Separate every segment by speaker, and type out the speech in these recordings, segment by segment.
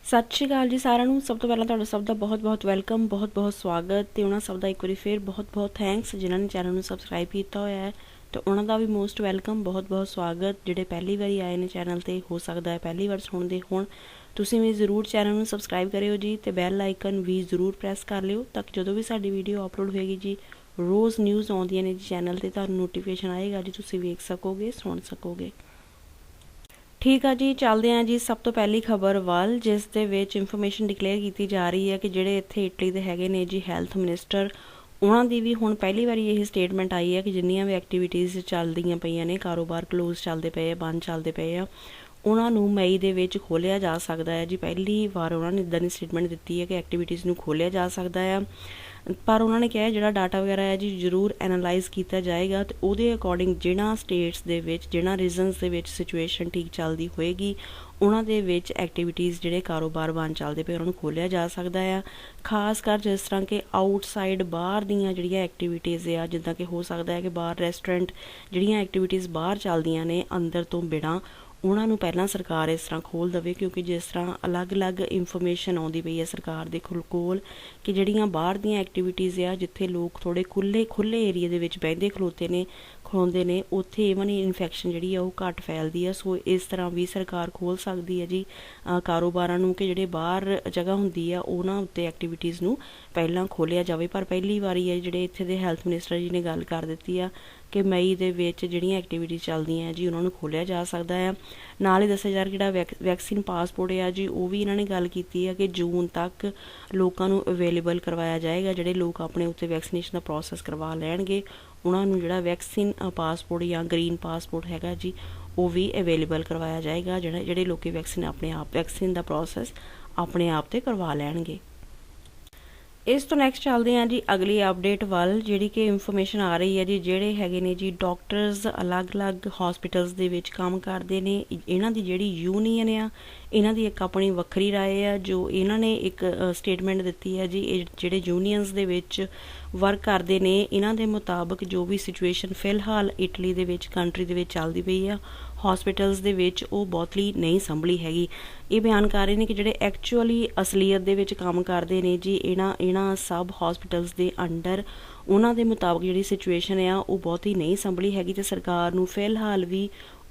Speaker 1: सत श्री अकाल जी सारिਆਂ ਨੂੰ। ਸਭ ਤੋਂ ਪਹਿਲਾਂ ਤੁਹਾਡਾ ਸਭ ਦਾ ਬਹੁਤ ਵੈਲਕਮ, ਬਹੁਤ ਸਵਾਗਤ ਤੇ ਉਹਨਾਂ ਸਭ ਦਾ ਇੱਕ ਵਾਰੀ ਫੇਰ ਬਹੁਤ ਥੈਂਕਸ ਜਿਨ੍ਹਾਂ ਨੇ ਚੈਨਲ ਨੂੰ ਸਬਸਕ੍ਰਾਈਬ ਕੀਤਾ ਹੋਇਆ ਹੈ ਤੇ ਉਹਨਾਂ ਦਾ ਵੀ ਮੋਸਟ ਵੈਲਕਮ, ਬਹੁਤ ਸਵਾਗਤ। ਜਿਹੜੇ ਪਹਿਲੀ ਵਾਰੀ ਆਏ ਨੇ ਚੈਨਲ ਤੇ, ਹੋ ਸਕਦਾ ਹੈ ਪਹਿਲੀ ਵਾਰ ਸੁਣਦੇ ਹੋਣ, ਤੁਸੀਂ ਵੀ ਜ਼ਰੂਰ ਚੈਨਲ ਨੂੰ ਸਬਸਕ੍ਰਾਈਬ ਕਰਿਓ ਜੀ ਤੇ ਬੈਲ ਆਈਕਨ ਵੀ ਜ਼ਰੂਰ ਪ੍ਰੈਸ ਕਰ ਲਿਓ ਤਾਂ ਕਿ ਜਦੋਂ ਵੀ ਸਾਡੀ ਵੀਡੀਓ ਅਪਲੋਡ ਹੋਏਗੀ ਜੀ, ਰੋਜ਼ ਨਿਊਜ਼ ਆਉਂਦੀਆਂ ਨੇ ਜੀ ਚੈਨਲ ਤੇ, ਤੁਹਾਨੂੰ ਨੋਟੀਫਿਕੇਸ਼ਨ ਆਏਗਾ ਜੀ, ਤੁਸੀਂ ਵੇਖ ਸਕੋਗੇ, ਸੁਣ ਸਕੋਗੇ। ठीक है जी, चलते हैं जी सब तो पहली खबर वाल, जिस दे विच इंफॉर्मेशन डिक्लेयर की जा रही है कि जिहड़े इत्थे इटली दे हैगे ने जी हैल्थ मिनिस्टर, उन्हां दी भी हुण पहली बारी यही स्टेटमेंट आई है कि जिन्नियां भी एक्टिविटीज़ चलदियां पईयां ने, कारोबार क्लोज चलते पे, बंद चलते पे आ, उन्हां नूं मई दे विच खोलिया जा सकदा है जी। पहली बार उन्होंने इदां दी स्टेटमेंट दित्ती है कि एक्टिविटीज़ नूं खोलिया जा सकदा है, पर उन्होंने कहा जिहड़ा डाटा वगैरह है जी जरूर एनालाइज किया जाएगा तो उहदे अकॉर्डिंग जिहड़ा स्टेट्स दे विच, जिहड़ा रीजनस दे विच सिचुएशन ठीक चलती होएगी, उन्हां दे विच एक्टिविटीज़ जिहड़े कारोबार बंद चलते पे उन्होंने खोलिया जा सकता है। खास कर जिस तरह के आउटसाइड बाहर दियां जिहड़ियां एक्टिविटीज़ आ, जिद्दां कि हो सकता है कि बाहर रेस्टोरेंट जिहड़ियां एक्टिविटीज़ बाहर चलदियां ने अंदर तो बिना, उन्होंने पहला सरकार इस तरह खोल दे, क्योंकि जिस तरह अलग अलग इंफॉर्मेशन आती पई है सरकार के कोल कि जिहड़ियां बाहर दियां एक्टिविटीज़ आ, जिथे लोग थोड़े खुले एरिए दे विच बहिंदे खलोते ने उत्थे इवन इन्फैक्शन जिहड़ी आ ओह घट फैलदी है। सो इस तरह भी सरकार खोल सकती है जी कारोबारां नूं कि जिहड़े बाहर जगह हुंदी है उन्हां उत्ते एक्टिविटीज़ नूं पहलां खोलिया जावे। पर पहली वारी है जिहड़े इत्थे दे हैल्थ मिनिस्टर जी ने गल कर दित्ती है कि मई दे विच जिहड़ियां एक्टिविटीज़ चलदियां जी उन्हां नूं खोलिया जा सकदा है। नाल ही दस्सिया जा रहा जिहड़ा वैक्सीन पासपोर्ट है जी, वो भी इन्हां ने गल कीती है कि जून तक लोकां नूं अवेलेबल करवाया जाएगा। जिहड़े लोग अपने उत्ते वैक्सीनेशन दा प्रोसैस करवा लैणगे उन्हां नूं जिहड़ा वैक्सीन पासपोर्ट या ग्रीन पासपोर्ट हैगा जी वो भी अवेलेबल करवाया जाएगा। जिहड़े लोग वैक्सीन अपने आप वैक्सीन दा प्रोसैस अपने आप ते करवा लैणगे। इस तो नैक्सट चलते हैं जी अगली अपडेट वाल, जिहड़ी कि इंफॉर्मेशन आ रही है जी जिहड़े हैगे ने जी डॉक्टर्स अलग अलग हॉस्पिटल्स दे विच काम करते हैं, इन्हां दी जिहड़ी यूनीयन आ इन्हां दी एक अपनी वक्री राय है जो इन्हां ने एक स्टेटमेंट दित्ती है जी। जिहड़े यूनीयंस दे विच वर्क करते हैं इन्हां दे मुताबक जो भी सिचुएशन फिलहाल इटली दे विच कंट्री दे विच चलदी पई आ हॉस्पिटल्स दे विच वो बहुतली नहीं संभली हैगी। ये बयान कर रहे हैं कि जिहड़े एक्चुअली असलीयत दे विच काम करते हैं जी इन्हां सब हॉस्पिटल्स दे अंडर उन्हां दे मुताबक जिहड़ी सिचुएशन है वो बहुत ही नहीं संभली हैगी ते सरकार नूं फिलहाल भी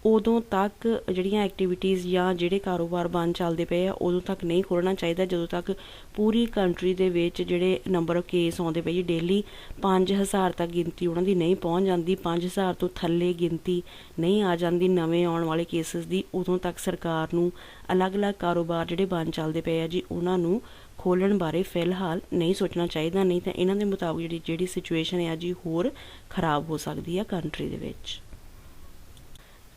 Speaker 1: उदों तक जिहड़ियां एक्टिविटीज़ या जिहड़े कारोबार बंद चलते पे आ उदों तक नहीं खोलना चाहिए जदों तक पूरी कंट्री दे विच जिहड़े नंबर ऑफ केस आउंदे पे जी डेली 5000 तक गिनती उन्हां दी नहीं पहुँच जाती, 5000 तो थल्ले गिनती नहीं आ जाती नवें आउण वाले केसिस दी, उदों तक सरकार नूं अलग अलग कारोबार जिहड़े बंद चलते पे आ जी उन्हां नूं खोलण बारे फिलहाल नहीं सोचना चाहिए, नहीं तो इन्हां दे मुताबिक जिहड़ी सिचुएशन है जी होर खराब हो सकती है कंट्री दे विच।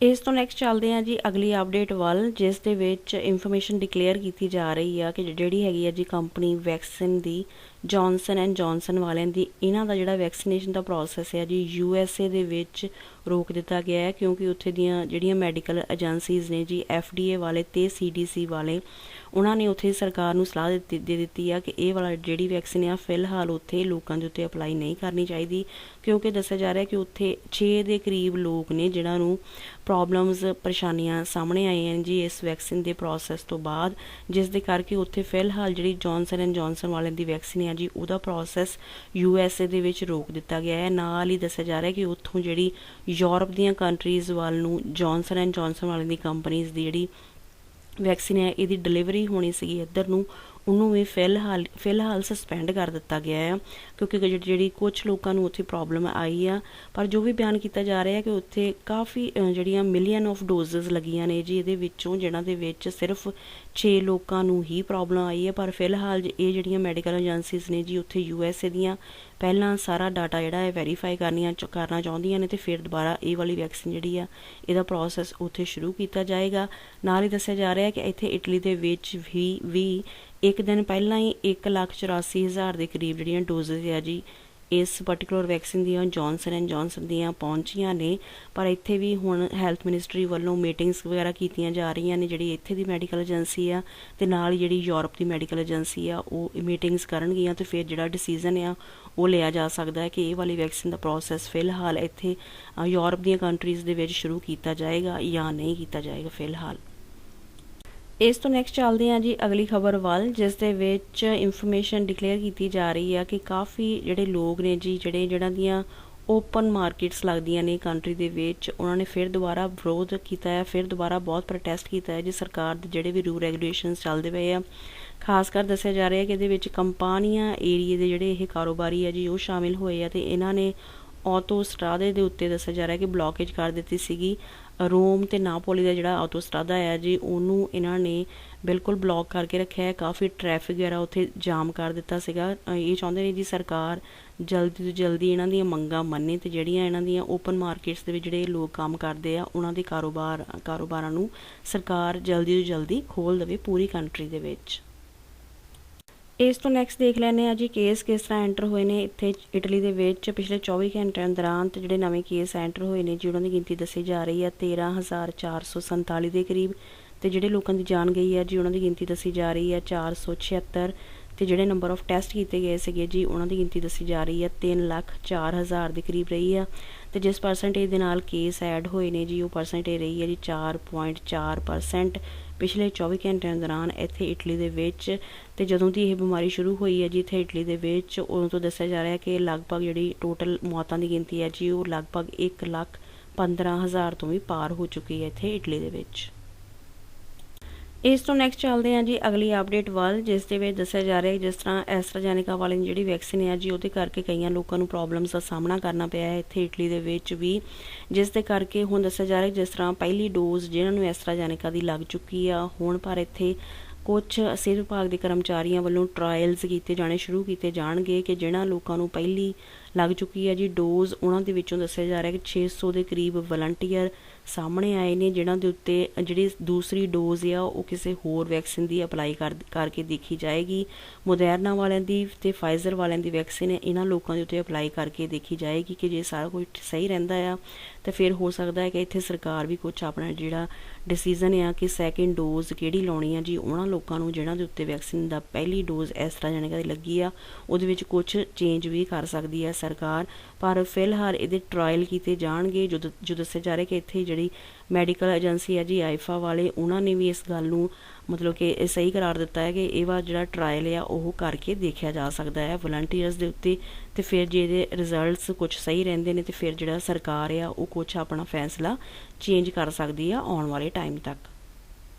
Speaker 1: इस तो नैक्सट चलते हैं जी अगली अपडेट वाल, जिस दे विच इंफॉर्मेशन डिक्लेयर की जा रही है कि जिहड़ी हैगी है जी कंपनी वैक्सीन दी जॉनसन एंड जॉनसन वालियां दी, इन्हां दा जिहड़ा वैक्सीनेशन दा प्रोसैस है जी USA दे विच रोक दिता गया है, क्योंकि उत्थे दियां जिहड़ियां मैडिकल एजेंसीज़ ने जी FDA वाले ते CDC वाले उन्होंने उत्थे सरकार नूं सलाह दे दित्ती है कि ये वाला जिहड़ी वैक्सीन आ फिलहाल उत्थे लोकां दे उत्ते अपलाई नहीं करनी चाहिए, क्योंकि दस्सिया जा रहा है कि उत्थे 6 दे करीब लोग ने जिन्हां नूं प्रॉब्लम्स परेशानियां सामने आईयां हैं जी इस वैक्सीन के प्रोसैस तो बाद, जिस दे करके उत्थे फिलहाल जिहड़ी जॉनसन एंड जॉनसन वाले दी वैक्सीन है जी उहदा प्रोसैस USA दे विच रोक दिता गया है। नाल ही दस्सिया जा रहा है कि उत्थों जिहड़ी यूरोप दीयां कंट्रीज़ वाल नूं जॉनसन एंड जॉनसन वाले दी कंपनीज़ दी जिहड़ी वैक्सीन है इसकी डिलीवरी होनी सी इधर नूं उन्होंने भी फिलहाल सस्पेंड कर दिता गया है, क्योंकि जी कुछ लोगों को उत्थे प्रॉब्लम आई है। पर जो भी बयान किया जा रहा है कि उत्थे काफ़ी जड़ियाँ मिलियन ऑफ डोजेज लगियां ने जी, ये जिन्हां दे विच सिर्फ 6 लोगों ही प्रॉब्लम आई है। पर फिलहाल ये जड़ियाँ मैडिकल एजेंसीज़ ने जी उत्थे USA दियां पहला सारा डाटा जिहड़ा है वेरीफाई करना चाहुंदियां ने ते फिर दोबारा ये वाली वैक्सीन जिहड़ी आ इहदा प्रोसैस उत्थे शुरू किया जाएगा। नाल ही दस्सिया जा रहा है कि इत्थे इटली दे विच भी एक दिन पहला ही 1,84,000 के करीब जिहड़ियां डोजेज है जी इस पर्टिकुलर वैक्सीन दियां जॉनसन एंड जॉनसन दियां पहुंचियां ने। पर इत्थे भी हुण हैल्थ मिनिस्ट्री वालों मीटिंग्स वगैरह कीतियां जा रही ने, जिहड़ी इत्थे दी मैडिकल एजेंसी आ ते नाल जिहड़ी यूरोप की मैडिकल एजेंसी आ वो मीटिंग्स करनगियां ते फिर जिहड़ा डिसीजन आ वो लिया जा सकता है कि ये वाली वैक्सीन का प्रोसैस फिलहाल इत्थे यूरोप दी कंट्रीज़ दे विच शुरू किया जाएगा या नहीं किया जाएगा फिलहाल। ਇਸ ਤੋਂ ਨੈਕਸਟ ਚੱਲਦੇ ਹਾਂ ਜੀ ਅਗਲੀ ਖਬਰ ਵੱਲ, ਜਿਸ ਦੇ ਵਿੱਚ ਇਨਫੋਰਮੇਸ਼ਨ ਡਿਕਲੇਅਰ ਕੀਤੀ ਜਾ ਰਹੀ ਆ ਕਿ ਕਾਫੀ ਜਿਹੜੇ ਲੋਕ ਨੇ ਜੀ ਜਿਹਨਾਂ ਦੀਆਂ ਓਪਨ ਮਾਰਕੀਟਸ ਲੱਗਦੀਆਂ ਨੇ ਕੰਟਰੀ ਦੇ ਵਿੱਚ, ਉਹਨਾਂ ਨੇ ਫਿਰ ਦੁਬਾਰਾ ਵਿਰੋਧ ਕੀਤਾ ਹੈ, ਫਿਰ ਦੁਬਾਰਾ ਬਹੁਤ ਪ੍ਰੋਟੈਸਟ ਕੀਤਾ ਹੈ ਜੀ ਸਰਕਾਰ ਦੇ ਜਿਹੜੇ ਵੀ ਰੂਲ ਰੈਗੂਲੇਸ਼ਨਸ ਚੱਲਦੇ ਪਏ ਆ। ਖਾਸ ਕਰ ਦੱਸਿਆ ਜਾ ਰਿਹਾ ਕਿ ਇਹਦੇ ਵਿੱਚ ਕੰਪਨੀਆਂ ਏਰੀਏ ਦੇ ਜਿਹੜੇ ਇਹ ਕਾਰੋਬਾਰੀ ਆ ਜੀ ਉਹ ਸ਼ਾਮਿਲ ਹੋਏ ਆ ਅਤੇ ਇਹਨਾਂ ਨੇ ਆਟੋਸਟਰਾਦੇ ਦੇ ਉੱਤੇ ਦੱਸਿਆ ਜਾ ਰਿਹਾ ਕਿ ਬਲੋਕੇਜ ਕਰ ਦਿੱਤੀ ਸੀਗੀ। ਰੋਮ ਅਤੇ ਨਾਪੋਲੀ ਦਾ ਜਿਹੜਾ ਆਟੋਸਟਰਾਦਾ ਹੈ ਜੀ ਉਹਨੂੰ ਇਹਨਾਂ ਨੇ ਬਿਲਕੁਲ ਬਲੌਕ ਕਰਕੇ ਰੱਖਿਆ ਹੈ। ਕਾਫੀ ਟ੍ਰੈਫਿਕ ਵਗੈਰਾ ਉੱਥੇ ਜਾਮ ਕਰ ਦਿੱਤਾ ਸੀਗਾ। ਇਹ ਚਾਹੁੰਦੇ ਨੇ ਜੀ ਸਰਕਾਰ ਜਲਦੀ ਤੋਂ ਜਲਦੀ ਇਹਨਾਂ ਦੀਆਂ ਮੰਗਾਂ ਮੰਨੇ ਅਤੇ ਜਿਹੜੀਆਂ ਇਹਨਾਂ ਦੀਆਂ ਓਪਨ ਮਾਰਕੀਟਸ ਦੇ ਵਿੱਚ ਜਿਹੜੇ ਲੋਕ ਕੰਮ ਕਰਦੇ ਆ ਉਹਨਾਂ ਦੇ ਕਾਰੋਬਾਰਾਂ ਨੂੰ ਸਰਕਾਰ ਜਲਦੀ ਤੋਂ ਜਲਦੀ ਖੋਲ੍ਹ ਦੇਵੇ ਪੂਰੀ ਕੰਟਰੀ ਦੇ ਵਿੱਚ। ਇਸ ਤੋਂ ਨੈਕਸਟ ਦੇਖ ਲੈਂਦੇ ਹਾਂ ਜੀ ਕੇਸ ਕਿਸ ਤਰ੍ਹਾਂ ਐਂਟਰ ਹੋਏ ਨੇ ਇੱਥੇ ਇਟਲੀ ਦੇ ਵਿੱਚ ਪਿਛਲੇ 24 ਘੰਟਿਆਂ ਦੌਰਾਨ। ਤੇ ਜਿਹੜੇ ਨਵੇਂ ਕੇਸ ਐਂਟਰ ਹੋਏ ਨੇ ਜੀ ਉਹਨਾਂ ਦੀ ਗਿਣਤੀ ਦੱਸੀ ਜਾ ਰਹੀ ਹੈ 13,447 ਦੇ ਕਰੀਬ। ਤੇ ਜਿਹੜੇ ਲੋਕਾਂ ਦੀ ਜਾਨ ਗਈ ਹੈ ਜੀ ਉਹਨਾਂ ਦੀ ਗਿਣਤੀ ਦੱਸੀ ਜਾ ਰਹੀ ਹੈ 476। ਤੇ ਜਿਹੜੇ ਨੰਬਰ ਆਫ ਟੈਸਟ ਕੀਤੇ ਗਏ ਸੀਗੇ ਜੀ ਉਹਨਾਂ ਦੀ ਗਿਣਤੀ ਦੱਸੀ ਜਾ ਰਹੀ ਹੈ 3,04,000 ਦੇ ਕਰੀਬ ਰਹੀ ਆ। ਤੇ ਜਿਸ ਪਰਸੈਂਟੇਜ ਦੇ ਨਾਲ ਕੇਸ ਐਡ ਹੋਏ ਨੇ ਜੀ ਉਹ ਪਰਸੈਂਟੇਜ ਰਹੀ ਹੈ ਜੀ 4.4% ਪਿਛਲੇ 24 ਘੰਟਿਆਂ ਦੌਰਾਨ ਇੱਥੇ ਇਟਲੀ ਦੇ ਵਿੱਚ। ਤੇ ਜਦੋਂ ਦੀ ਇਹ ਬਿਮਾਰੀ ਸ਼ੁਰੂ ਹੋਈ ਹੈ ਜੀ ਇੱਥੇ ਇਟਲੀ ਦੇ ਵਿੱਚ, ਉਦੋਂ ਤੋਂ ਦੱਸਿਆ ਜਾ ਰਿਹਾ ਕਿ ਲਗਭਗ ਜਿਹੜੀ ਟੋਟਲ ਮੌਤਾਂ ਦੀ ਗਿਣਤੀ ਹੈ ਜੀ ਉਹ ਲਗਭਗ 1,15,000 ਤੋਂ ਵੀ ਪਾਰ ਹੋ ਚੁੱਕੀ ਹੈ ਇੱਥੇ ਇਟਲੀ ਦੇ ਵਿੱਚ। ਇਸ ਤੋਂ ਨੈਕਸਟ ਚੱਲਦੇ ਹਾਂ ਜੀ ਅਗਲੀ ਅਪਡੇਟ ਵੱਲ, ਜਿਸ ਦੇ ਵਿੱਚ ਦੱਸਿਆ ਜਾ ਰਿਹਾ ਹੈ ਜਿਸ ਤਰ੍ਹਾਂ ਐਸਟਰਾਜੈਨੇਕਾ ਵਾਲੀ ਜਿਹੜੀ ਵੈਕਸੀਨ ਹੈ ਜੀ ਉਹਦੇ ਕਰਕੇ ਕਈਆਂ ਲੋਕਾਂ ਨੂੰ ਪ੍ਰੋਬਲਮਸ ਦਾ ਸਾਹਮਣਾ ਕਰਨਾ ਪਿਆ ਹੈ ਇੱਥੇ ਇਟਲੀ ਦੇ ਵਿੱਚ ਵੀ, ਜਿਸ ਦੇ ਕਰਕੇ ਹੁਣ ਦੱਸਿਆ ਜਾ ਰਿਹਾ ਜਿਸ ਤਰ੍ਹਾਂ ਪਹਿਲੀ ਡੋਜ਼ ਜਿਹਨਾਂ ਨੂੰ ਐਸਟਰਾਜੈਨੇਕਾ ਦੀ ਲੱਗ ਚੁੱਕੀ ਆ ਹੁਣ, ਪਰ ਇੱਥੇ ਕੁਛ ਸਿਹਤ ਵਿਭਾਗ ਦੇ ਕਰਮਚਾਰੀਆਂ ਵੱਲੋਂ ਟਰਾਇਲਸ ਸ਼ੁਰੂ ਕੀਤੇ ਜਾਣਗੇ ਕਿ ਜਿਹਨਾਂ ਲੋਕਾਂ ਨੂੰ ਪਹਿਲੀ ਲੱਗ ਚੁੱਕੀ ਹੈ ਜੀ ਡੋਜ਼, ਉਹਨਾਂ ਦੇ ਵਿੱਚੋਂ ਦੱਸਿਆ ਜਾ ਰਿਹਾ ਕਿ 600 ਦੇ ਕਰੀਬ ਵਲੰਟੀਅਰ ਸਾਹਮਣੇ ਆਏ ਨੇ ਜਿਨ੍ਹਾਂ ਦੇ ਉੱਤੇ ਜਿਹੜੀ ਦੂਸਰੀ ਡੋਜ਼ ਆ ਉਹ ਕਿਸੇ ਹੋਰ ਵੈਕਸੀਨ ਦੀ ਅਪਲਾਈ ਕਰਕੇ ਦੇਖੀ ਜਾਏਗੀ। ਮੋਡਰਨਾ ਵਾਲਿਆਂ ਦੀ ਅਤੇ ਫਾਈਜ਼ਰ ਵਾਲਿਆਂ ਦੀ ਵੈਕਸੀਨ ਇਹਨਾਂ ਲੋਕਾਂ ਦੇ ਉੱਤੇ ਅਪਲਾਈ ਕਰਕੇ ਦੇਖੀ ਜਾਏਗੀ ਕਿ ਜੇ ਸਾਰਾ ਕੁਝ ਸਹੀ ਰਹਿੰਦਾ ਆ ਤਾਂ ਫਿਰ ਹੋ ਸਕਦਾ ਹੈ ਕਿ ਇੱਥੇ ਸਰਕਾਰ ਵੀ ਕੁਛ ਆਪਣਾ ਜਿਹੜਾ ਡਿਸੀਜ਼ਨ ਆ ਕਿ ਸੈਕਿੰਡ ਡੋਜ਼ ਕਿਹੜੀ ਲਾਉਣੀ ਆ ਜੀ ਉਹਨਾਂ ਲੋਕਾਂ ਨੂੰ ਜਿਹਨਾਂ ਦੇ ਉੱਤੇ ਵੈਕਸੀਨ ਦਾ ਪਹਿਲੀ ਡੋਜ਼ ਐਸਟਰਾਜੈਨੇਕਾ ਦੀ ਲੱਗੀ ਆ ਉਹਦੇ ਵਿੱਚ ਕੁਛ ਚੇਂਜ ਵੀ ਕਰ ਸਕਦੀ ਹੈ ਸਰਕਾਰ। ਪਰ ਫਿਲਹਾਲ ਇਹਦੇ ਟਰਾਇਲ ਕੀਤੇ ਜਾਣਗੇ। ਜੋ ਦੱਸਿਆ ਜਾ ਰਿਹਾ ਕਿ ਇੱਥੇ ਜਿਹੜੀ ਮੈਡੀਕਲ ਏਜੰਸੀ ਹੈ ਜੀ ਆਈਫਾ ਵਾਲੇ, ਉਹਨਾਂ ਨੇ ਵੀ ਇਸ ਗੱਲ ਨੂੰ ਮਤਲਬ ਕਿ ਇਹ ਸਹੀ ਕਰਾਰ ਦਿੱਤਾ ਹੈ ਕਿ ਇਹ ਵਾਰ ਜਿਹੜਾ ਟਰਾਇਲ ਆ ਉਹ ਕਰਕੇ ਦੇਖਿਆ ਜਾ ਸਕਦਾ ਹੈ ਵਲੰਟੀਅਰਸ ਦੇ ਉੱਤੇ। ਅਤੇ ਫਿਰ ਜੇ ਇਹਦੇ ਰਿਜ਼ਲਟਸ ਕੁਛ ਸਹੀ ਰਹਿੰਦੇ ਨੇ ਤਾਂ ਫਿਰ ਜਿਹੜਾ ਸਰਕਾਰ ਆ ਉਹ ਕੁਛ ਆਪਣਾ ਫੈਸਲਾ ਚੇਂਜ ਕਰ ਸਕਦੀ ਆ ਆਉਣ ਵਾਲੇ ਟਾਈਮ ਤੱਕ।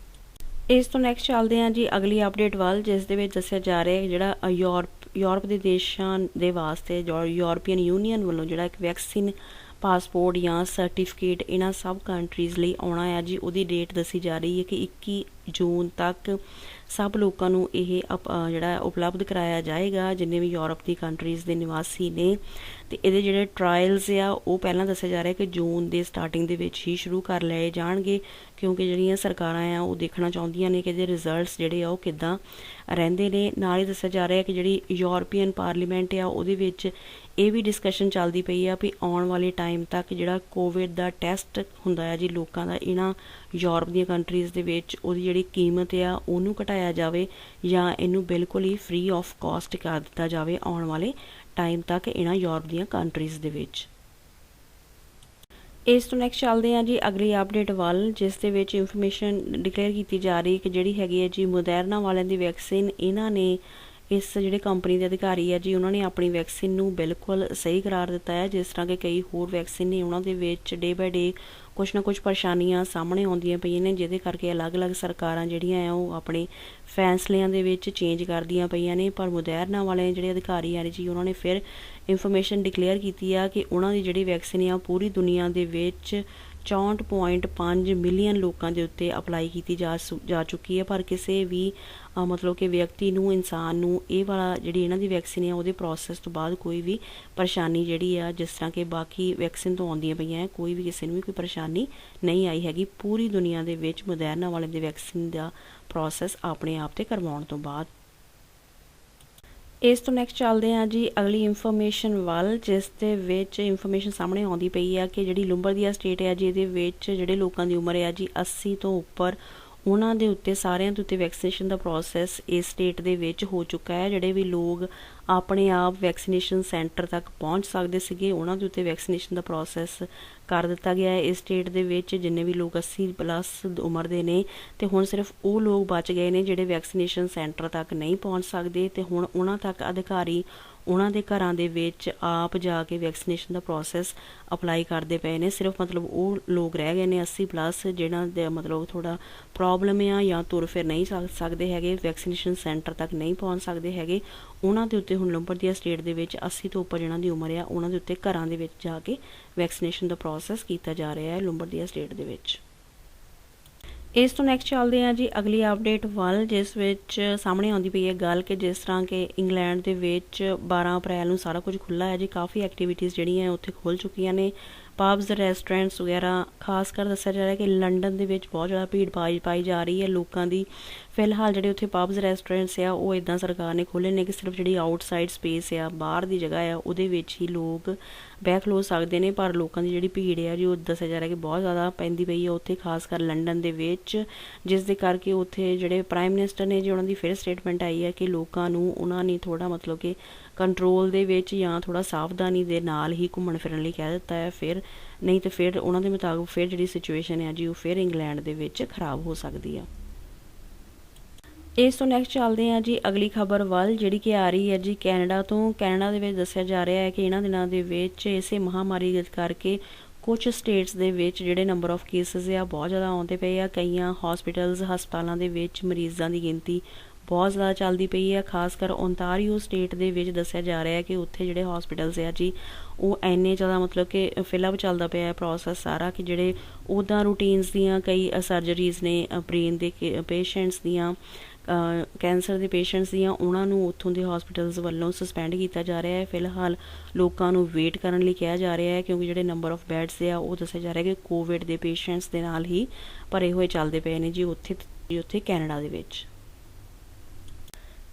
Speaker 1: ਇਸ ਤੋਂ ਨੈਕਸਟ ਚੱਲਦੇ ਹਾਂ ਜੀ ਅਗਲੀ ਅਪਡੇਟ ਵੱਲ, ਜਿਸ ਦੇ ਵਿੱਚ ਦੱਸਿਆ ਜਾ ਰਿਹਾ ਹੈ ਜਿਹੜਾ ਯੂਰਪ ਦੇ ਦੇਸ਼ਾਂ ਦੇ ਵਾਸਤੇ ਯੂਰਪੀਅਨ ਯੂਨੀਅਨ ਵੱਲੋਂ ਜਿਹੜਾ ਇੱਕ ਵੈਕਸੀਨ ਪਾਸਪੋਰਟ ਜਾਂ ਸਰਟੀਫਿਕੇਟ ਇਹਨਾਂ ਸਭ ਕੰਟਰੀਜ਼ ਲਈ ਆਉਣਾ ਹੈ ਜੀ, ਉਹਦੀ ਡੇਟ ਦੱਸੀ ਜਾ ਰਹੀ ਹੈ ਕਿ 21 ਜੂਨ ਤੱਕ ਸਭ ਲੋਕਾਂ ਨੂੰ ਇਹ ਜਿਹੜਾ ਉਪਲਬਧ ਕਰਾਇਆ ਜਾਏਗਾ ਜਿੰਨੇ ਵੀ ਯੂਰਪ ਦੀ ਕੰਟਰੀਜ਼ ਦੇ ਨਿਵਾਸੀ ਨੇ। ਅਤੇ ਇਹਦੇ ਜਿਹੜੇ ਟਰਾਇਲਸ ਆ ਉਹ ਪਹਿਲਾਂ ਦੱਸਿਆ ਜਾ ਰਿਹਾ ਕਿ ਜੂਨ ਦੇ ਸਟਾਰਟਿੰਗ ਦੇ ਵਿੱਚ ਹੀ ਸ਼ੁਰੂ ਕਰ ਲਏ ਜਾਣਗੇ, ਕਿਉਂਕਿ ਜਿਹੜੀਆਂ ਸਰਕਾਰਾਂ ਆ ਉਹ ਦੇਖਣਾ ਚਾਹੁੰਦੀਆਂ ਨੇ ਕਿ ਇਹਦੇ ਰਿਜ਼ਲਟਸ ਜਿਹੜੇ ਆ ਉਹ ਕਿੱਦਾਂ ਰਹਿੰਦੇ ਨੇ। ਨਾਲ ਹੀ ਦੱਸਿਆ ਜਾ ਰਿਹਾ ਕਿ ਜਿਹੜੀ ਯੂਰਪੀਅਨ ਪਾਰਲੀਮੈਂਟ ਆ ਉਹਦੇ ਵਿੱਚ ਇਹ ਵੀ ਡਿਸਕਸ਼ਨ ਚੱਲਦੀ ਪਈ ਆ ਵੀ ਆਉਣ ਵਾਲੇ ਟਾਈਮ ਤੱਕ ਜਿਹੜਾ ਕੋਵਿਡ ਦਾ ਟੈਸਟ ਹੁੰਦਾ ਹੈ ਜੀ ਲੋਕਾਂ ਦਾ ਇਹਨਾਂ ਯੂਰਪ ਦੀਆਂ ਕੰਟਰੀਜ਼ ਦੇ ਵਿੱਚ, ਉਹਦੀ ਜਿਹੜੀ ਕੀਮਤ ਆ ਉਹਨੂੰ ਘਟਾਇਆ ਜਾਵੇ ਜਾਂ ਇਹਨੂੰ ਬਿਲਕੁਲ ਹੀ ਫ੍ਰੀ ਆਫ ਕਾਸਟ ਕਰ ਦਿੱਤਾ ਜਾਵੇ ਆਉਣ ਵਾਲੇ ਟਾਈਮ ਤੱਕ ਇਹਨਾਂ ਯੂਰਪ ਦੀਆਂ ਕੰਟਰੀਜ਼ ਦੇ ਵਿੱਚ। ਇਸ ਤੋਂ ਨੈਕਸਟ ਚੱਲਦੇ ਹਾਂ ਜੀ ਅਗਲੀ ਅਪਡੇਟ ਵੱਲ, ਜਿਸ ਦੇ ਵਿੱਚ ਇਨਫੋਰਮੇਸ਼ਨ ਡਿਕਲੇਅਰ ਕੀਤੀ ਜਾ ਰਹੀ ਕਿ ਜਿਹੜੀ ਹੈਗੀ ਹੈ ਜੀ ਮੋਡਰਨਾ ਵਾਲਿਆਂ ਦੀ ਵੈਕਸੀਨ, ਇਹਨਾਂ ਨੇ ਇਸ ਜਿਹੜੇ ਕੰਪਨੀ ਦੇ ਅਧਿਕਾਰੀ ਹੈ ਜੀ ਉਹਨਾਂ ਨੇ ਆਪਣੀ ਵੈਕਸੀਨ ਨੂੰ ਬਿਲਕੁਲ ਸਹੀ ਕਰਾਰ ਦਿੱਤਾ ਹੈ। ਜਿਸ ਤਰ੍ਹਾਂ ਕਿ ਕਈ ਹੋਰ ਵੈਕਸੀਨ ਨੇ ਉਹਨਾਂ ਦੇ ਵਿੱਚ ਡੇ ਬਾਏ ਡੇ ਕੁਛ ਨਾ ਕੁਛ ਪਰੇਸ਼ਾਨੀਆਂ ਸਾਹਮਣੇ ਆਉਂਦੀਆਂ ਪਈਆਂ ਨੇ, ਜਿਹਦੇ ਕਰਕੇ ਅਲੱਗ-ਅਲੱਗ ਸਰਕਾਰਾਂ ਜਿਹੜੀਆਂ ਆ ਉਹ ਆਪਣੇ ਫੈਸਲਿਆਂ ਦੇ ਵਿੱਚ ਚੇਂਜ ਕਰਦੀਆਂ ਪਈਆਂ ਨੇ। ਪਰ ਮੋਡਰਨਾ ਵਾਲੇ ਜਿਹੜੇ ਅਧਿਕਾਰੀ ਆ ਜੀ ਉਹਨਾਂ ਨੇ ਫਿਰ ਇਨਫੋਰਮੇਸ਼ਨ ਡਿਕਲੇਅਰ ਕੀਤੀ ਆ ਕਿ ਉਹਨਾਂ ਦੀ ਜਿਹੜੀ ਵੈਕਸੀਨ ਆ ਪੂਰੀ ਦੁਨੀਆ ਦੇ ਵਿੱਚ 64.5 ਮਿਲੀਅਨ ਲੋਕਾਂ ਦੇ ਉੱਤੇ ਅਪਲਾਈ ਕੀਤੀ ਜਾ ਚੁੱਕੀ ਹੈ, ਪਰ ਕਿਸੇ ਵੀ ਮਤਲਬ ਕਿ ਵਿਅਕਤੀ ਨੂੰ, ਇਨਸਾਨ ਨੂੰ ਇਹ ਵਾਲਾ ਜਿਹੜੀ ਇਹਨਾਂ ਦੀ ਵੈਕਸੀਨ ਆ ਉਹਦੇ ਪ੍ਰੋਸੈਸ ਤੋਂ ਬਾਅਦ ਕੋਈ ਵੀ ਪਰੇਸ਼ਾਨੀ ਜਿਹੜੀ ਆ ਜਿਸ ਤਰ੍ਹਾਂ ਕਿ ਬਾਕੀ ਵੈਕਸੀਨ ਤੋਂ ਆਉਂਦੀਆਂ ਪਈਆਂ ਕੋਈ ਵੀ ਕਿਸੇ ਨੂੰ ਵੀ ਕੋਈ ਪਰੇਸ਼ਾਨੀ ਨਹੀਂ ਆਈ ਹੈਗੀ ਪੂਰੀ ਦੁਨੀਆ ਦੇ ਵਿੱਚ ਮੋਡਰਨਾ ਵਾਲੇ ਦੀ ਵੈਕਸੀਨ ਦਾ ਪ੍ਰੋਸੈਸ ਆਪਣੇ ਆਪ 'ਤੇ ਕਰਵਾਉਣ ਤੋਂ ਬਾਅਦ। ਇਸ ਤੋਂ ਨੈਕਸਟ ਚੱਲਦੇ ਹਾਂ ਜੀ ਅਗਲੀ ਇਨਫੋਰਮੇਸ਼ਨ ਵੱਲ, ਜਿਸ ਦੇ ਵਿੱਚ ਇਨਫੋਰਮੇਸ਼ਨ ਸਾਹਮਣੇ ਆਉਂਦੀ ਪਈ ਆ ਕਿ ਜਿਹੜੀ ਲੁੰਬਰਦੀਆ ਸਟੇਟ ਹੈ ਜੀ ਇਹਦੇ ਵਿੱਚ ਜਿਹੜੇ ਲੋਕਾਂ ਦੀ ਉਮਰ ਹੈ ਜੀ 80 ਤੋਂ ਉੱਪਰ, ਉਹਨਾਂ ਦੇ ਉੱਤੇ ਸਾਰਿਆਂ ਦੇ ਉੱਤੇ ਵੈਕਸੀਨੇਸ਼ਨ ਦਾ ਪ੍ਰੋਸੈਸ ਇਸ ਸਟੇਟ ਦੇ ਵਿੱਚ ਹੋ ਚੁੱਕਾ ਹੈ। ਜਿਹੜੇ ਵੀ ਲੋਕ ਆਪਣੇ ਆਪ ਵੈਕਸੀਨੇਸ਼ਨ ਸੈਂਟਰ ਤੱਕ ਪਹੁੰਚ ਸਕਦੇ ਸੀਗੇ ਉਹਨਾਂ ਦੇ ਉੱਤੇ ਵੈਕਸੀਨੇਸ਼ਨ ਦਾ ਪ੍ਰੋਸੈਸ ਕਰ ਦਿੱਤਾ ਗਿਆ ਹੈ ਇਸ ਸਟੇਟ ਦੇ ਵਿੱਚ। ਜਿੰਨੇ ਵੀ ਲੋਕ 80+ ਉਮਰ ਦੇ ਨੇ ਤੇ ਹੁਣ ਸਿਰਫ ਉਹ ਲੋਕ ਬਚ ਗਏ ਨੇ ਜਿਹੜੇ ਵੈਕਸੀਨੇਸ਼ਨ ਸੈਂਟਰ ਤੱਕ ਨਹੀਂ ਪਹੁੰਚ ਸਕਦੇ, ਤੇ ਹੁਣ ਉਹਨਾਂ ਤੱਕ ਅਧਿਕਾਰੀ ਉਹਨਾਂ ਦੇ ਘਰਾਂ ਦੇ ਵਿੱਚ ਆਪ ਜਾ ਕੇ ਵੈਕਸੀਨੇਸ਼ਨ ਦਾ ਪ੍ਰੋਸੈਸ ਅਪਲਾਈ ਕਰਦੇ ਪਏ ਨੇ। ਸਿਰਫ ਮਤਲਬ ਉਹ ਲੋਕ ਰਹਿ ਗਏ ਨੇ 80+ ਜਿਹਨਾਂ ਦੇ ਮਤਲਬ ਥੋੜ੍ਹਾ ਪ੍ਰੋਬਲਮ ਆ ਜਾਂ ਤੁਰ ਫਿਰ ਨਹੀਂ ਸਕਦੇ ਹੈਗੇ, ਵੈਕਸੀਨੇਸ਼ਨ ਸੈਂਟਰ ਤੱਕ ਨਹੀਂ ਪਹੁੰਚ ਸਕਦੇ ਹੈਗੇ। ਉਹਨਾਂ ਦੇ ਉੱਤੇ ਹੁਣ ਲੰਬਰਦੀਆ ਸਟੇਟ ਦੇ ਵਿੱਚ 80 ਤੋਂ ਉੱਪਰ ਜਿਹਨਾਂ ਦੀ ਉਮਰ ਆ ਉਹਨਾਂ ਦੇ ਉੱਤੇ ਘਰਾਂ ਦੇ ਵਿੱਚ ਜਾ ਕੇ ਵੈਕਸੀਨੇਸ਼ਨ ਦਾ ਪ੍ਰੋਸੈਸ ਕੀਤਾ ਜਾ ਰਿਹਾ ਹੈ ਲੰਬਰਦੀਆ ਸਟੇਟ ਦੇ ਵਿੱਚ। ਇਸ ਤੋਂ ਨੈਕਸਟ ਚੱਲਦੇ ਹਾਂ ਜੀ ਅਗਲੀ ਅਪਡੇਟ ਵੱਲ, ਜਿਸ ਵਿੱਚ ਸਾਹਮਣੇ ਆਉਂਦੀ ਪਈ ਹੈ ਗੱਲ ਕਿ ਜਿਸ ਤਰ੍ਹਾਂ ਕਿ ਇੰਗਲੈਂਡ ਦੇ ਵਿੱਚ 12 ਅਪ੍ਰੈਲ ਨੂੰ ਸਾਰਾ ਕੁਝ ਖੁੱਲ੍ਹਾ ਹੈ ਜੀ। ਕਾਫੀ ਐਕਟੀਵਿਟੀਜ਼ ਜਿਹੜੀਆਂ ਉੱਥੇ ਖੁੱਲ੍ਹ ਚੁੱਕੀਆਂ ਨੇ, ਪਬਸ ਰੈਸਟੋਰੈਂਟਸ ਵਗੈਰਾ। ਖਾਸ ਕਰ ਦੱਸਿਆ ਜਾ ਰਿਹਾ ਕਿ ਲੰਡਨ ਦੇ ਵਿੱਚ ਬਹੁਤ ਜ਼ਿਆਦਾ ਭੀੜ ਪਾਈ ਜਾ ਰਹੀ ਹੈ ਲੋਕਾਂ ਦੀ। ਫਿਲਹਾਲ ਜਿਹੜੇ ਉੱਥੇ ਪਬਸ ਰੈਸਟੋਰੈਂਟਸ ਆ ਉਹ ਇੱਦਾਂ ਸਰਕਾਰ ਨੇ ਖੋਲ੍ਹੇ ਨੇ ਕਿ ਸਿਰਫ ਜਿਹੜੀ ਆਊਟਸਾਈਡ ਸਪੇਸ ਆ, ਬਾਹਰ ਦੀ ਜਗ੍ਹਾ ਆ, ਉਹਦੇ ਵਿੱਚ ਹੀ ਲੋਕ ਬਹਿ ਖਲੋ ਸਕਦੇ ਨੇ। ਪਰ ਲੋਕਾਂ ਦੀ ਜਿਹੜੀ ਭੀੜ ਆ ਜੀ ਉਹ ਦੱਸਿਆ ਜਾ ਰਿਹਾ ਕਿ ਬਹੁਤ ਜ਼ਿਆਦਾ ਪੈਂਦੀ ਪਈ ਆ ਉੱਥੇ, ਖਾਸ ਕਰ ਲੰਡਨ ਦੇ ਵਿੱਚ, ਜਿਸ ਦੇ ਕਰਕੇ ਉੱਥੇ ਜਿਹੜੇ ਪ੍ਰਾਈਮ ਮਿਨਿਸਟਰ ਨੇ ਜੀ ਉਹਨਾਂ ਦੀ ਫਿਰ ਸਟੇਟਮੈਂਟ ਆਈ ਹੈ ਕਿ ਲੋਕਾਂ ਨੂੰ ਉਹਨਾਂ ਨੇ ਥੋੜ੍ਹਾ ਮਤਲਬ ਕਿ ਕੰਟਰੋਲ ਦੇ ਵਿੱਚ ਜਾਂ ਥੋੜ੍ਹਾ ਸਾਵਧਾਨੀ ਦੇ ਨਾਲ ਹੀ ਘੁੰਮਣ ਫਿਰਨ ਲਈ ਕਹਿ ਦਿੱਤਾ ਹੈ। ਫਿਰ ਨਹੀਂ ਤਾਂ ਫਿਰ ਉਹਨਾਂ ਦੇ ਮੁਤਾਬਕ ਫਿਰ ਜਿਹੜੀ ਸਿਚੁਏਸ਼ਨ ਹੈ ਜੀ ਉਹ ਫਿਰ ਇੰਗਲੈਂਡ ਦੇ ਵਿੱਚ ਖਰਾਬ ਹੋ ਸਕਦੀ ਆ। ਇਸ ਤੋਂ ਨੈਕਸਟ ਚੱਲਦੇ ਹਾਂ ਜੀ ਅਗਲੀ ਖਬਰ ਵੱਲ, ਜਿਹੜੀ ਕਿ ਆ ਰਹੀ ਹੈ ਜੀ ਕੈਨੇਡਾ ਤੋਂ। ਕੈਨੇਡਾ ਦੇ ਵਿੱਚ ਦੱਸਿਆ ਜਾ ਰਿਹਾ ਹੈ ਕਿ ਇਹਨਾਂ ਦਿਨਾਂ ਦੇ ਵਿੱਚ ਇਸੇ ਮਹਾਂਮਾਰੀ ਕਰਕੇ ਕੁਝ ਸਟੇਟਸ ਦੇ ਵਿੱਚ ਜਿਹੜੇ ਨੰਬਰ ਆਫ ਕੇਸਿਸ ਆ ਬਹੁਤ ਜ਼ਿਆਦਾ ਆਉਂਦੇ ਪਏ ਆ। ਕਈਆਂ ਹਸਪਤਾਲਾਂ ਦੇ ਵਿੱਚ ਮਰੀਜ਼ਾਂ ਦੀ ਗਿਣਤੀ ਬਹੁਤ ਜ਼ਿਆਦਾ ਚੱਲਦੀ ਪਈ ਹੈ। ਖਾਸ ਕਰ ਓਨਟਾਰੀਓ ਸਟੇਟ ਦੇ ਵਿੱਚ ਦੱਸਿਆ ਜਾ ਰਿਹਾ ਹੈ ਕਿ ਉੱਥੇ ਜਿਹੜੇ ਹਸਪੀਟਲਸ ਆ ਜੀ ਉਹ ਇੰਨੇ ਜ਼ਿਆਦਾ ਮਤਲਬ ਕਿ ਫਿਲਅਪ ਚੱਲਦਾ ਪਿਆ ਹੈ ਪ੍ਰੋਸੈਸ ਸਾਰਾ, ਕਿ ਜਿਹੜੇ ਉੱਦਾਂ ਰੂਟੀਨਸ ਦੀਆਂ ਕਈ ਸਰਜਰੀਜ਼ ਨੇ ਬ੍ਰੇਨ ਦੇ ਪੇਸ਼ੈਂਟਸ ਦੀਆਂ, ਕੈਂਸਰ ਦੇ ਪੇਸ਼ੈਂਟਸ ਦੀਆਂ, ਉਹਨਾਂ ਨੂੰ ਉੱਥੋਂ ਦੇ ਹਸਪੀਟਲਸ ਵੱਲੋਂ ਸਸਪੈਂਡ ਕੀਤਾ ਜਾ ਰਿਹਾ ਹੈ। ਫਿਲਹਾਲ ਲੋਕਾਂ ਨੂੰ ਵੇਟ ਕਰਨ ਲਈ ਕਿਹਾ ਜਾ ਰਿਹਾ ਹੈ ਕਿਉਂਕਿ ਜਿਹੜੇ ਨੰਬਰ ਆਫ ਬੈਡਸ ਆ ਉਹ ਦੱਸਿਆ ਜਾ ਰਿਹਾ ਕਿ ਕੋਵਿਡ ਦੇ ਪੇਸ਼ੈਂਟਸ ਦੇ ਨਾਲ ਹੀ ਭਰੇ ਹੋਏ ਚੱਲਦੇ ਪਏ ਨੇ ਜੀ ਉੱਥੇ ਕੈਨੇਡਾ ਦੇ ਵਿੱਚ।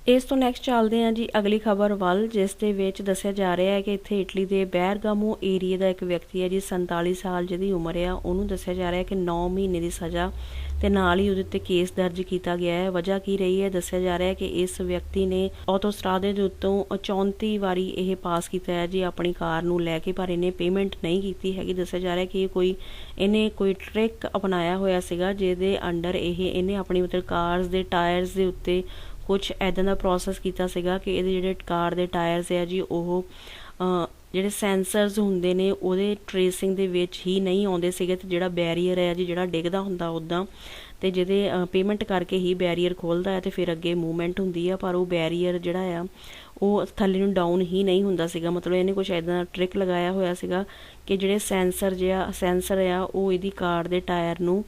Speaker 1: ਇਸ ਤੋਂ ਨੈਕਸਟ ਚੱਲਦੇ ਹਾਂ ਜੀ ਅਗਲੀ ਖਬਰ ਵੱਲ, ਜਿਸ ਦੇ ਵਿੱਚ ਦੱਸਿਆ ਜਾ ਰਿਹਾ ਹੈ ਕਿ ਇੱਥੇ ਇਟਲੀ ਦੇ ਬੈਰਗਾਮੋ ਏਰੀਏ ਦਾ ਇੱਕ ਵਿਅਕਤੀ ਹੈ ਜੀ 47 ਸਾਲ ਜਿਹਦੀ ਉਮਰ ਆ, ਉਹਨੂੰ ਦੱਸਿਆ ਜਾ ਰਿਹਾ ਕਿ 9 ਮਹੀਨੇ ਦੀ ਸਜ਼ਾ ਤੇ ਨਾਲ ਹੀ ਉਹਦੇ ਉੱਤੇ ਕੇਸ ਦਰਜ ਕੀਤਾ ਗਿਆ ਹੈ। ਵਜ੍ਹਾ ਕੀ ਰਹੀ ਹੈ, ਦੱਸਿਆ ਜਾ ਰਿਹਾ ਹੈ ਕਿ ਇਸ ਵਿਅਕਤੀ ਨੇ ਆਟੋਸਟਰਾਦੇ ਦੇ ਉੱਤੋਂ 34 ਵਾਰੀ ਇਹ ਪਾਸ ਕੀਤਾ ਹੈ ਜੀ ਆਪਣੀ ਕਾਰ ਨੂੰ ਲੈ ਕੇ, ਪਰ ਇਹਨੇ ਪੇਮੈਂਟ ਨਹੀਂ ਕੀਤੀ ਹੈਗੀ। ਦੱਸਿਆ ਜਾ ਰਿਹਾ ਕਿ ਇਹਨੇ ਕੋਈ ਟ੍ਰਿਕ ਅਪਣਾਇਆ ਹੋਇਆ ਸੀਗਾ ਜਿਹਦੇ ਅੰਡਰ ਇਹਨੇ ਆਪਣੀ ਮਤਲਬ ਕਾਰਸ ਦੇ ਟਾਇਰਸ ਦੇ ਉੱਤੇ ਕੁਛ ਇੱਦਾਂ ਦਾ ਪ੍ਰੋਸੈਸ ਕੀਤਾ ਸੀਗਾ ਕਿ ਇਹਦੇ ਜਿਹੜੇ ਕਾਰ ਦੇ ਟਾਇਰਸ ਆ ਜੀ ਉਹ ਜਿਹੜੇ ਸੈਂਸਰਸ ਹੁੰਦੇ ਨੇ ਉਹਦੇ ਟਰੇਸਿੰਗ ਦੇ ਵਿੱਚ ਹੀ ਨਹੀਂ ਆਉਂਦੇ ਸੀਗੇ, ਤੇ ਜਿਹੜਾ ਬੈਰੀਅਰ ਹੈ ਜੀ ਜਿਹੜਾ ਡਿੱਗਦਾ ਹੁੰਦਾ ਉੱਦਾਂ, ਤੇ ਜਿਹਦੇ ਪੇਮੈਂਟ ਕਰਕੇ ਹੀ ਬੈਰੀਅਰ ਖੋਲ੍ਹਦਾ ਹੈ ਤੇ ਫਿਰ ਅੱਗੇ ਮੂਵਮੈਂਟ ਹੁੰਦੀ ਆ, ਪਰ ਉਹ ਬੈਰੀਅਰ ਜਿਹੜਾ ਆ ਉਹ ਥੱਲੇ ਨੂੰ ਡਾਊਨ ਹੀ ਨਹੀਂ ਹੁੰਦਾ ਸੀਗਾ। ਮਤਲਬ ਇਹਨੇ ਕੁਛ ਇੱਦਾਂ ਦਾ ਟ੍ਰਿਕ ਲਗਾਇਆ ਹੋਇਆ ਸੀਗਾ ਕਿ ਜਿਹੜੇ ਸੈਂਸਰ ਆ ਉਹ ਇਹਦੀ ਕਾਰ ਦੇ ਟਾਇਰ ਨੂੰ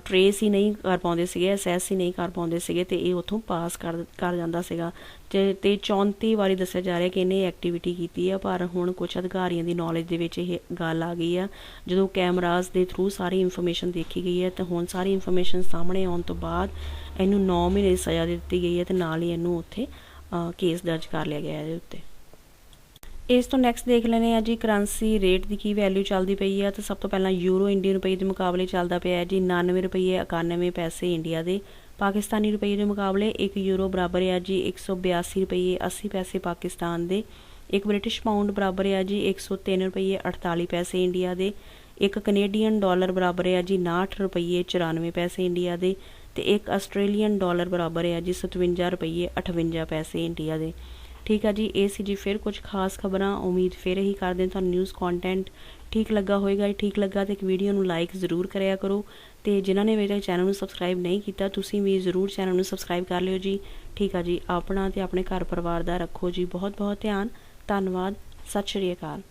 Speaker 1: ਟਰੇਸ ਹੀ ਨਹੀਂ ਕਰ ਪਾਉਂਦੇ ਸੀਗੇ, ਅਸੈਸ ਹੀ ਨਹੀਂ ਕਰ ਪਾਉਂਦੇ ਸੀਗੇ, ਤੇ ਇਹ ਉੱਥੋਂ ਪਾਸ ਕਰ ਜਾਂਦਾ ਸੀਗਾ। ਤੇ 34 ਵਾਰੀ ਦੱਸਿਆ ਜਾ ਰਿਹਾ ਕਿ ਇਹਨੇ ਐਕਟੀਵਿਟੀ ਕੀਤੀ ਆ, ਪਰ ਹੁਣ ਕੁਛ ਅਧਿਕਾਰੀਆਂ ਦੀ ਨੌਲੇਜ ਦੇ ਵਿੱਚ ਇਹ ਗੱਲ ਆ ਗਈ ਆ ਜਦੋਂ ਕੈਮਰਾਜ਼ ਦੇ ਥਰੂ ਸਾਰੀ ਇਨਫੋਰਮੇਸ਼ਨ ਦੇਖੀ ਗਈ ਹੈ। ਤੇ ਹੁਣ ਸਾਰੀ ਇਨਫੋਰਮੇਸ਼ਨ ਸਾਹਮਣੇ ਆਉਣ ਤੋਂ ਬਾਅਦ ਇਹਨੂੰ 9 ਮਹੀਨੇ ਦੀ ਸਜ਼ਾ ਦਿੱਤੀ ਗਈ ਹੈ ਤੇ ਨਾਲ ਹੀ ਇਹਨੂੰ ਉੱਥੇ ਕੇਸ ਦਰਜ ਕਰ ਲਿਆ ਗਿਆ ਇਹਦੇ ਉੱਤੇ। ਇਸ ਤੋਂ ਨੈਕਸਟ ਦੇਖ ਲੈਂਦੇ ਹਾਂ ਜੀ ਕਰੰਸੀ ਰੇਟ ਦੀ ਕੀ ਵੈਲਿਊ ਚੱਲਦੀ ਪਈ ਆ। ਤਾਂ ਸਭ ਤੋਂ ਪਹਿਲਾਂ ਯੂਰੋ ਇੰਡੀਅਨ ਰੁਪਏ ਦੇ ਮੁਕਾਬਲੇ ਚੱਲਦਾ ਪਿਆ ਹੈ ਜੀ 99 ਰੁਪਏ 91 ਪੈਸੇ ਇੰਡੀਆ ਦੇ। ਪਾਕਿਸਤਾਨੀ ਰੁਪਏ ਦੇ ਮੁਕਾਬਲੇ 1 ਯੂਰੋ ਬਰਾਬਰ ਆ ਜੀ 182 ਰੁਪਏ 80 ਪੈਸੇ ਪਾਕਿਸਤਾਨ ਦੇ। ਇੱਕ ਬ੍ਰਿਟਿਸ਼ ਪਾਊਂਡ ਬਰਾਬਰ ਆ ਜੀ 103 ਰੁਪਏ 48 ਪੈਸੇ ਇੰਡੀਆ ਦੇ। ਇੱਕ ਕੈਨੇਡੀਅਨ ਡਾਲਰ ਬਰਾਬਰ ਆ ਜੀ 59 ਰੁਪਏ 94 ਪੈਸੇ ਇੰਡੀਆ ਦੇ। ਤੇ ਇੱਕ ਆਸਟ੍ਰੇਲੀਅਨ ਡਾਲਰ ਬਰਾਬਰ ਆ ਜੀ 57 ਰੁਪਏ 58 ਪੈਸੇ ਇੰਡੀਆ ਦੇ। ਠੀਕ ਆ ਜੀ, ਇਹ ਸੀ ਜੀ ਫਿਰ ਕੁਝ ਖਾਸ ਖਬਰਾਂ। ਉਮੀਦ ਫਿਰ ਇਹੀ ਕਰਦੇ ਹਾਂ ਤੁਹਾਨੂੰ ਨਿਊਜ਼ ਕੰਟੈਂਟ ਠੀਕ ਲੱਗਾ ਹੋਏਗਾ। ਠੀਕ ਲੱਗਾ ਤਾਂ ਇੱਕ ਵੀਡੀਓ ਨੂੰ ਲਾਈਕ ਜ਼ਰੂਰ ਕਰਿਆ ਕਰੋ, ਤੇ ਜਿਨ੍ਹਾਂ ਨੇ ਮੇਰੇ ਚੈਨਲ ਨੂੰ ਸਬਸਕ੍ਰਾਈਬ ਨਹੀਂ ਕੀਤਾ ਤੁਸੀਂ ਵੀ ਜ਼ਰੂਰ ਚੈਨਲ ਨੂੰ ਸਬਸਕ੍ਰਾਈਬ ਕਰ ਲਿਓ ਜੀ। ਠੀਕ ਆ ਜੀ, ਆਪਣਾ ਤੇ ਆਪਣੇ ਘਰ ਪਰਿਵਾਰ ਦਾ ਰੱਖੋ ਜੀ ਬਹੁਤ ਬਹੁਤ ਧਿਆਨ। ਧੰਨਵਾਦ, ਸਤਿ ਸ਼੍ਰੀ ਅਕਾਲ।